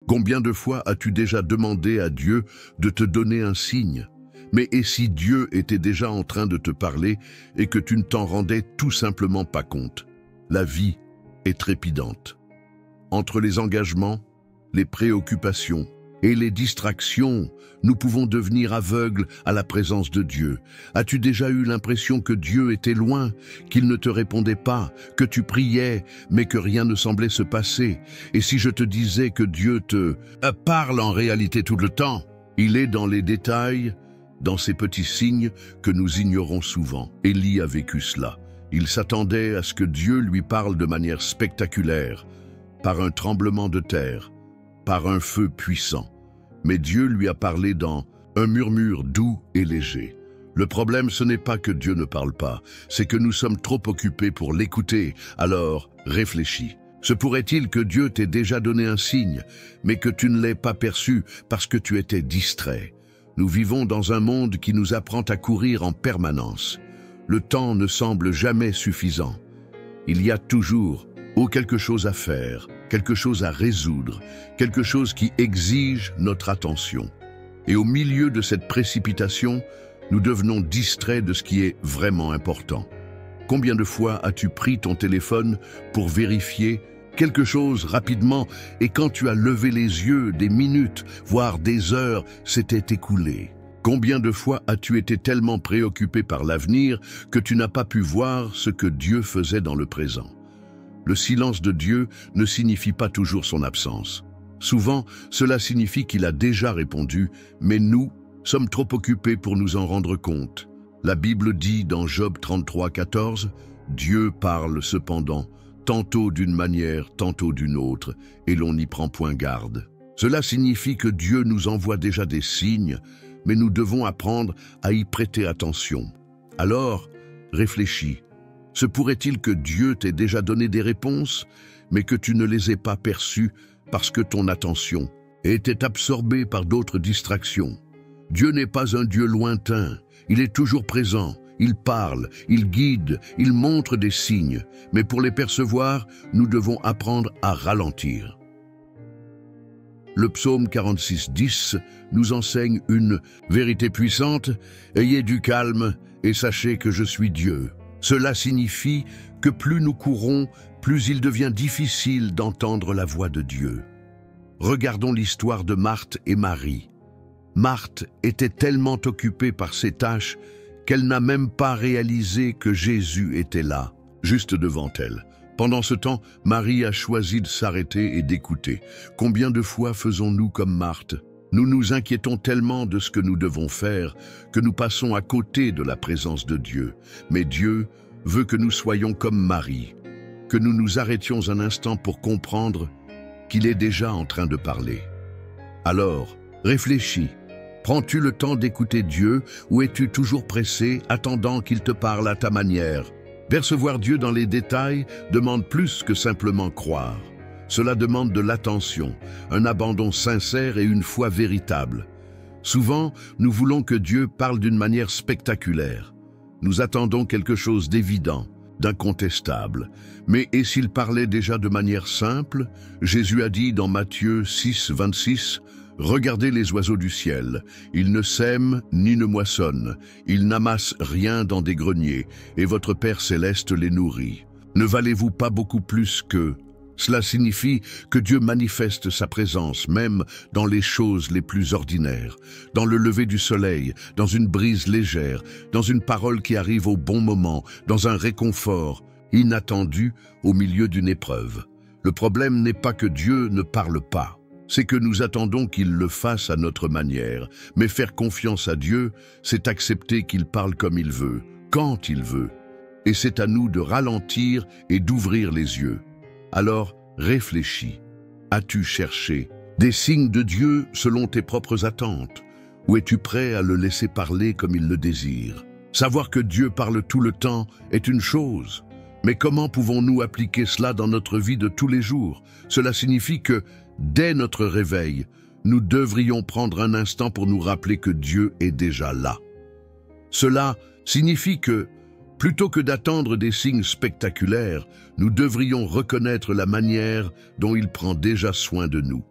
Combien de fois as-tu déjà demandé à Dieu de te donner un signe? Mais et si Dieu était déjà en train de te parler et que tu ne t'en rendais tout simplement pas compte? La vie est trépidante. Entre les engagements, les préoccupations et les distractions, nous pouvons devenir aveugles à la présence de Dieu. As-tu déjà eu l'impression que Dieu était loin, qu'il ne te répondait pas, que tu priais, mais que rien ne semblait se passer? Et si je te disais que Dieu te parle en réalité tout le temps? Il est dans les détails, dans ces petits signes que nous ignorons souvent. Élie a vécu cela. Il s'attendait à ce que Dieu lui parle de manière spectaculaire, par un tremblement de terre, par un feu puissant. Mais Dieu lui a parlé dans un murmure doux et léger. Le problème, ce n'est pas que Dieu ne parle pas, c'est que nous sommes trop occupés pour l'écouter. Alors, réfléchis. Se pourrait-il que Dieu t'ait déjà donné un signe, mais que tu ne l'aies pas perçu parce que tu étais distrait? Nous vivons dans un monde qui nous apprend à courir en permanence. Le temps ne semble jamais suffisant. Il y a toujours quelque chose à faire, quelque chose à résoudre, quelque chose qui exige notre attention. Et au milieu de cette précipitation, nous devenons distraits de ce qui est vraiment important. Combien de fois as-tu pris ton téléphone pour vérifier quelque chose rapidement et quand tu as levé les yeux, des minutes, voire des heures s'étaient écoulées? Combien de fois as-tu été tellement préoccupé par l'avenir que tu n'as pas pu voir ce que Dieu faisait dans le présent? Le silence de Dieu ne signifie pas toujours son absence. Souvent, cela signifie qu'il a déjà répondu, mais nous sommes trop occupés pour nous en rendre compte. La Bible dit dans Job 33,14, « Dieu parle cependant, tantôt d'une manière, tantôt d'une autre, et l'on n'y prend point garde. » Cela signifie que Dieu nous envoie déjà des signes, mais nous devons apprendre à y prêter attention. Alors, réfléchis. Se pourrait-il que Dieu t'ait déjà donné des réponses, mais que tu ne les aies pas perçues parce que ton attention était absorbée par d'autres distractions? Dieu n'est pas un Dieu lointain, il est toujours présent, il parle, il guide, il montre des signes, mais pour les percevoir, nous devons apprendre à ralentir. Le psaume 46,10 nous enseigne une vérité puissante, « Ayez du calme et sachez que je suis Dieu ». Cela signifie que plus nous courons, plus il devient difficile d'entendre la voix de Dieu. Regardons l'histoire de Marthe et Marie. Marthe était tellement occupée par ses tâches qu'elle n'a même pas réalisé que Jésus était là, juste devant elle. Pendant ce temps, Marie a choisi de s'arrêter et d'écouter. Combien de fois faisons-nous comme Marthe? Nous nous inquiétons tellement de ce que nous devons faire que nous passons à côté de la présence de Dieu. Mais Dieu veut que nous soyons comme Marie, que nous nous arrêtions un instant pour comprendre qu'il est déjà en train de parler. Alors, réfléchis. Prends-tu le temps d'écouter Dieu ou es-tu toujours pressé, attendant qu'il te parle à ta manière? Percevoir Dieu dans les détails demande plus que simplement croire. Cela demande de l'attention, un abandon sincère et une foi véritable. Souvent, nous voulons que Dieu parle d'une manière spectaculaire. Nous attendons quelque chose d'évident, d'incontestable. Mais et s'il parlait déjà de manière simple? Jésus a dit dans Matthieu 6, 26, « Regardez les oiseaux du ciel, ils ne sèment ni ne moissonnent, ils n'amassent rien dans des greniers, et votre Père céleste les nourrit. Ne valez-vous pas beaucoup plus qu'eux ?» Cela signifie que Dieu manifeste sa présence même dans les choses les plus ordinaires, dans le lever du soleil, dans une brise légère, dans une parole qui arrive au bon moment, dans un réconfort inattendu au milieu d'une épreuve. Le problème n'est pas que Dieu ne parle pas, c'est que nous attendons qu'il le fasse à notre manière. Mais faire confiance à Dieu, c'est accepter qu'il parle comme il veut, quand il veut. Et c'est à nous de ralentir et d'ouvrir les yeux. Alors, réfléchis. As-tu cherché des signes de Dieu selon tes propres attentes? Ou es-tu prêt à le laisser parler comme il le désire? Savoir que Dieu parle tout le temps est une chose. Mais comment pouvons-nous appliquer cela dans notre vie de tous les jours? Cela signifie que, dès notre réveil, nous devrions prendre un instant pour nous rappeler que Dieu est déjà là. Cela signifie que, plutôt que d'attendre des signes spectaculaires, nous devrions reconnaître la manière dont il prend déjà soin de nous.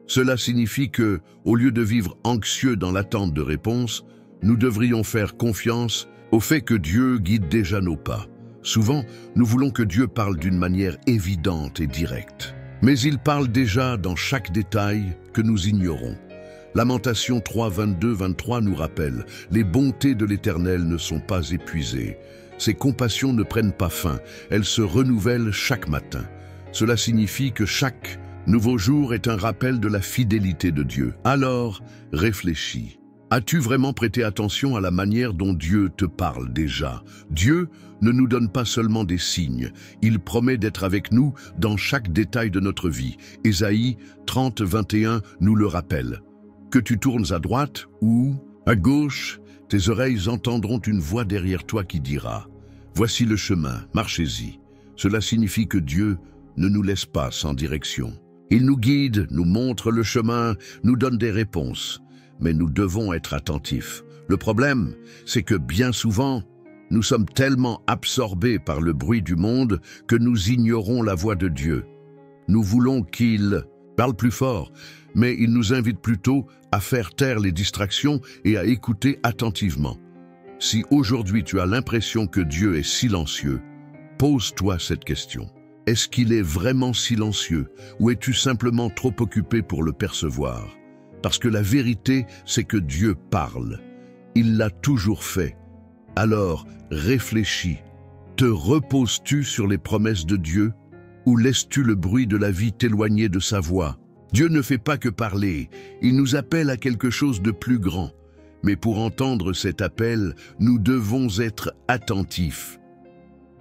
Cela signifie que, au lieu de vivre anxieux dans l'attente de réponses, nous devrions faire confiance au fait que Dieu guide déjà nos pas. Souvent, nous voulons que Dieu parle d'une manière évidente et directe. Mais il parle déjà dans chaque détail que nous ignorons. Lamentation 3, 22-23 nous rappelle « Les bontés de l'Éternel ne sont pas épuisées. Ses compassions ne prennent pas fin. Elles se renouvellent chaque matin. » Cela signifie que chaque nouveau jour est un rappel de la fidélité de Dieu. Alors, réfléchis. As-tu vraiment prêté attention à la manière dont Dieu te parle déjà? Dieu ne nous donne pas seulement des signes, il promet d'être avec nous dans chaque détail de notre vie. Ésaïe 30, 21 nous le rappelle. Que tu tournes à droite ou à gauche, tes oreilles entendront une voix derrière toi qui dira « Voici le chemin, marchez-y ». Cela signifie que Dieu ne nous laisse pas sans direction. Il nous guide, nous montre le chemin, nous donne des réponses. Mais nous devons être attentifs. Le problème, c'est que bien souvent, nous sommes tellement absorbés par le bruit du monde que nous ignorons la voix de Dieu. Nous voulons qu'il parle plus fort, mais il nous invite plutôt à faire taire les distractions et à écouter attentivement. Si aujourd'hui tu as l'impression que Dieu est silencieux, pose-toi cette question. Est-ce qu'il est vraiment silencieux ou es-tu simplement trop occupé pour le percevoir? Parce que la vérité, c'est que Dieu parle. Il l'a toujours fait. Alors, réfléchis. Te reposes-tu sur les promesses de Dieu ou laisses-tu le bruit de la vie t'éloigner de sa voix? Dieu ne fait pas que parler, il nous appelle à quelque chose de plus grand. Mais pour entendre cet appel, nous devons être attentifs.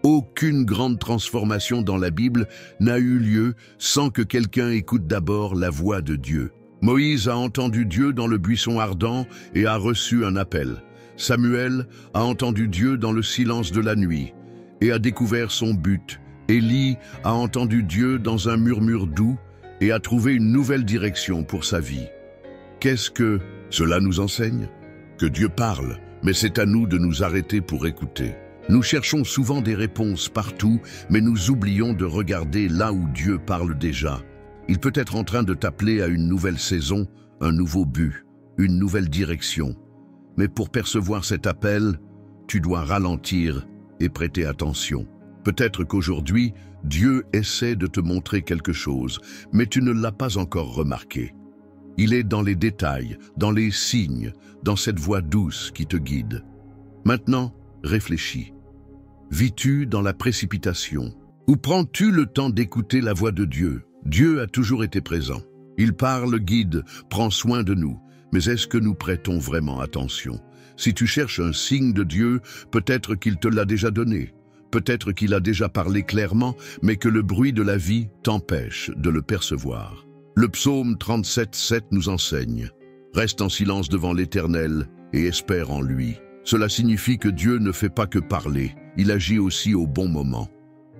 Aucune grande transformation dans la Bible n'a eu lieu sans que quelqu'un écoute d'abord la voix de Dieu. Moïse a entendu Dieu dans le buisson ardent et a reçu un appel. Samuel a entendu Dieu dans le silence de la nuit et a découvert son but. Élie a entendu Dieu dans un murmure doux et a trouvé une nouvelle direction pour sa vie. Qu'est-ce que cela nous enseigne? Que Dieu parle, mais c'est à nous de nous arrêter pour écouter. Nous cherchons souvent des réponses partout, mais nous oublions de regarder là où Dieu parle déjà. Il peut être en train de t'appeler à une nouvelle saison, un nouveau but, une nouvelle direction. Mais pour percevoir cet appel, tu dois ralentir et prêter attention. Peut-être qu'aujourd'hui, Dieu essaie de te montrer quelque chose, mais tu ne l'as pas encore remarqué. Il est dans les détails, dans les signes, dans cette voix douce qui te guide. Maintenant, réfléchis. Vis-tu dans la précipitation? Ou prends-tu le temps d'écouter la voix de Dieu? Dieu a toujours été présent. Il parle, guide, prend soin de nous. Mais est-ce que nous prêtons vraiment attention? Si tu cherches un signe de Dieu, peut-être qu'il te l'a déjà donné. Peut-être qu'il a déjà parlé clairement, mais que le bruit de la vie t'empêche de le percevoir. Le psaume 37, 7 nous enseigne « Reste en silence devant l'Éternel et espère en lui ». Cela signifie que Dieu ne fait pas que parler, il agit aussi au bon moment.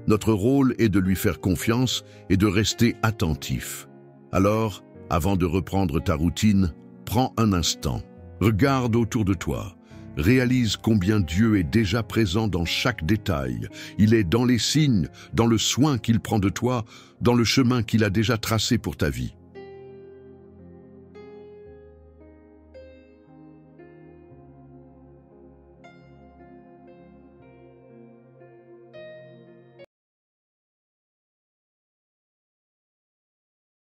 Notre rôle est de lui faire confiance et de rester attentif. Alors, avant de reprendre ta routine, prends un instant. Regarde autour de toi. Réalise combien Dieu est déjà présent dans chaque détail. Il est dans les signes, dans le soin qu'il prend de toi, dans le chemin qu'il a déjà tracé pour ta vie.